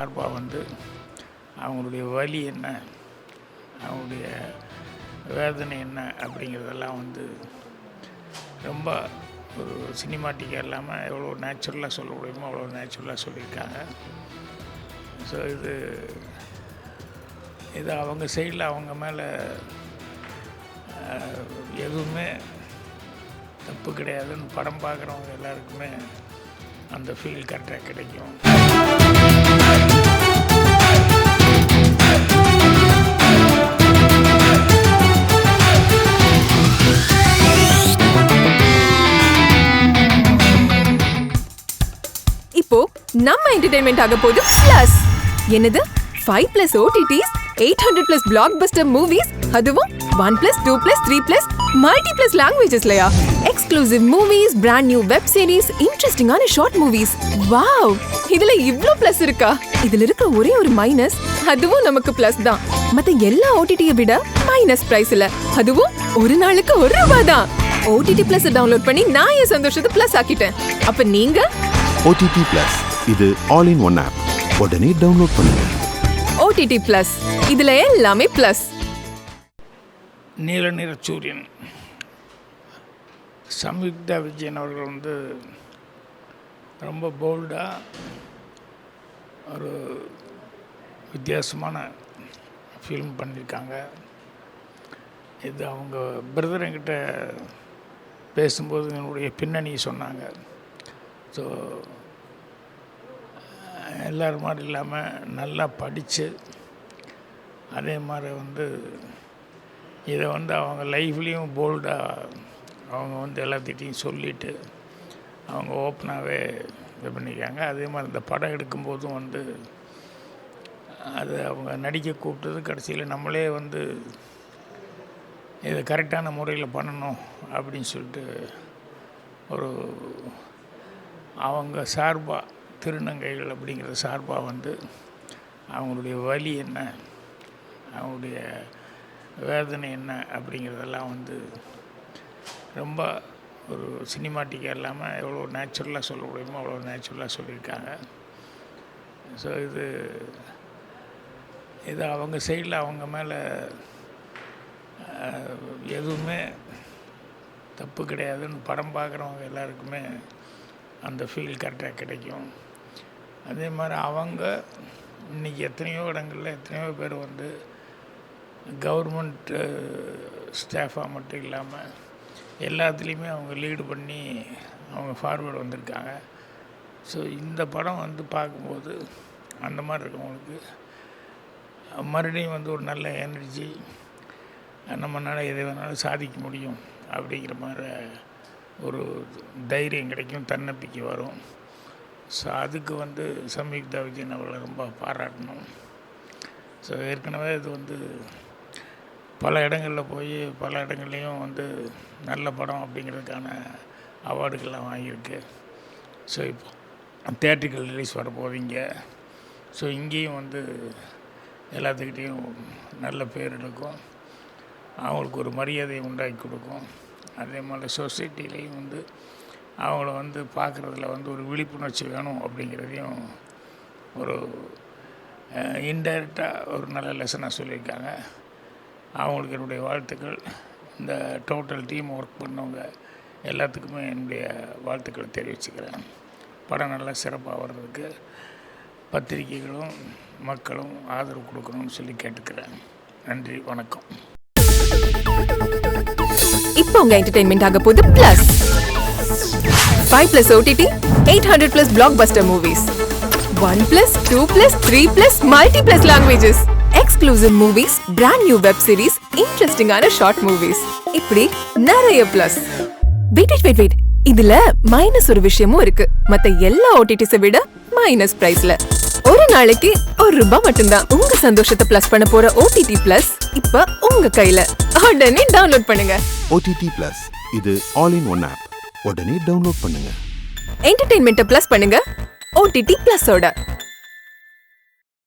சார்பாக வந்து அவங்களுடைய வலி என்ன, அவங்களுடைய வேதனை என்ன அப்படிங்கிறதெல்லாம் வந்து ரொம்ப ஒரு சினிமாட்டிக்காக இல்லாமல் எவ்வளோ நேச்சுரலாக சொல்ல முடியுமோ அவ்வளோ நேச்சுரலாக சொல்லியிருக்காங்க. ஸோ இது அவங்க சைடில் அவங்க மேலே எதுவுமே தப்பு கிடையாதுன்னு படம் பார்க்குறவங்க எல்லாருக்குமே அந்த ஃபீல் கரெக்டாக கிடைக்கும். இப்போ நம்ம என்டர்டெயின்மெண்ட் ஆக போகுது பிளஸ். என்னது 5+ OTTs, 800+ blockbuster movies, அதுவும் 1+, 2+, 3+ multi+ languagesலயா? Exclusive movies, brand new web series, இன்ட்ரெஸ்டிங்கான ஷார்ட் மூவிஸ். வாவ், இதுல இவ்ளோ பிளஸ் இருக்கா? இதுல இருக்க ஒரே ஒரு மைனஸ், அதுவும் நமக்கு பிளஸ் தான். மத்த எல்லா OTT-யை விட மைனஸ் பிரைஸ்ல, அதுவும் ஒரு நாளுக்கு ₹1 தான். OTT Plus டவுன்லோட் பண்ணி நான் என் சந்தோஷத்தை பிளஸ் ஆக்கிட்டேன். அப்ப நீங்க OTT Plus இது ஆல் இன் ஒன் ஆப். உடனே டவுன்லோட் பண்ணுங்க. OTT Plus இதுல எல்லாமே பிளஸ். நீல நிற சூரியன் சம்யுக்தா விஜயன் அவர்கள் வந்து ரொம்ப போல்டாக ஒரு வித்தியாசமான ஃபில்ம் பண்ணியிருக்காங்க. இது அவங்க பிரதர் என்கிட்ட பேசும்போது என்னுடைய பின்னணி சொன்னாங்க. ஸோ எல்லோரும் மாதிரி இல்லாமல் நல்லா படித்து அதே மாதிரி வந்து இதை வந்து அவங்க லைஃப்லேயும் போல்டாக அவங்க வந்து எல்லாத்திட்டையும் சொல்லிவிட்டு அவங்க ஓப்பனாகவே இது பண்ணியிருக்காங்க. அதே மாதிரி இந்த படம் எடுக்கும்போதும் வந்து அது அவங்க நடிக்க கூப்பிட்டது கடைசியில் நம்மளே வந்து இதை கரெக்டான முறையில் பண்ணணும் அப்படின்னு சொல்லிட்டு ஒரு அவங்க சார்பாக திருநங்கைகள் அப்படிங்கிற சார்பாக வந்து அவங்களுடைய வலி என்ன, அவங்களுடைய வேதனை என்ன அப்படிங்கிறதெல்லாம் வந்து ரொம்ப ஒரு சினிமாட்டிக்காக இல்லாமல் எவ்வளோ நேச்சுரலாக சொல்ல முடியுமோ அவ்வளோ நேச்சுரலாக சொல்லியிருக்காங்க. ஸோ இது அவங்க சைடில் அவங்க மேலே எதுவுமே தப்பு கிடையாதுன்னு படம் பார்க்குறவங்க எல்லாருக்குமே அந்த ஃபீல் கரெக்டாக கிடைக்கும். அதே மாதிரி அவங்க இன்றைக்கி எத்தனையோ இடங்களில் எத்தனையோ பேர் வந்து கவர்மெண்ட் ஸ்டாஃபாக மட்டும் இல்லாமல் எல்லாத்துலேயுமே அவங்க லீடு பண்ணி அவங்க ஃபார்வேர்டு வந்திருக்காங்க. ஸோ இந்த படம் வந்து பார்க்கும்போது அந்த மாதிரி இருக்கவங்களுக்கு மறுபடியும் வந்து ஒரு நல்ல எனர்ஜி, நம்மளால் எதை வேணாலும் சாதிக்க முடியும் அப்படிங்கிற மாதிரி ஒரு தைரியம் கிடைக்கும், தன்னம்பிக்கை வரும். ஸோ அதுக்கு வந்து சம்யுக்தா விஜயன் அவர்களை ரொம்ப பாராட்டணும். ஸோ ஏற்கனவே இது வந்து பல இடங்களில் போய் பல இடங்கள்லையும் வந்து நல்ல படம் அப்படிங்கிறதுக்கான அவார்டுகள்லாம் வாங்கியிருக்கு. ஸோ இப்போ தியேட்ரிக்கல் ரிலீஸ் வரப்போவீங்க. ஸோ இங்கேயும் வந்து எல்லாத்துக்கிட்டேயும் நல்ல பேர் எடுக்கும், அவங்களுக்கு ஒரு மரியாதையை உண்டாக்கி கொடுக்கும். அதே மாதிரி சொசைட்டிலையும் வந்து அவங்கள வந்து பார்க்குறதுல வந்து ஒரு விழிப்புணர்ச்சி வேணும் அப்படிங்கிறதையும் ஒரு இன்டைரக்டாக ஒரு நல்ல லெசனாக சொல்லியிருக்காங்க. அவங்களுக்கு என்னுடைய வாழ்த்துக்கள். இந்த டோட்டல் டீம் ஒர்க் பண்ணவங்க எல்லாத்துக்குமே என்னுடைய வாழ்த்துக்களை தெரிவிச்சுக்கிறேன். படம் நல்லா சிறப்பாக வர்றதுக்கு பத்திரிகைகளும் மக்களும் ஆதரவு கொடுக்கணும்னு சொல்லி கேட்டுக்கிறேன். நன்றி, வணக்கம். இப்போ உங்க என்டர்டெயின்மெண்ட் ஆக போகுது plus. 5+ OTT, 800+ blockbuster movies, 1+, 2+, 3+ multi+ languages, exclusive movies, brand new web series, இன்ட்ரெஸ்டிங்கான ஷார்ட் மூவிஸ், இப்படி நிறைய பிளஸ். வெயிட், இதுல மைனஸ் ஒரு விஷயமும் இருக்கு. மத்த எல்லா OTTs-ஐ விட மைனஸ் பிரைஸ்ல ஒரு நாளைக்கு ₹1 மட்டும்தான். உங்க சந்தோஷத்தை பிளஸ் பண்ண போற OTT Plus இப்ப உங்க கையில. உடனே டவுன்லோட் பண்ணுங்க. OTT Plus இது ஆல் இன் ஒன் ஆப். உடனே டவுன்லோட் பண்ணுங்க. என்டர்டெயின்மெண்ட்டை பிளஸ் பண்ணுங்க OTT Plus-ஓட.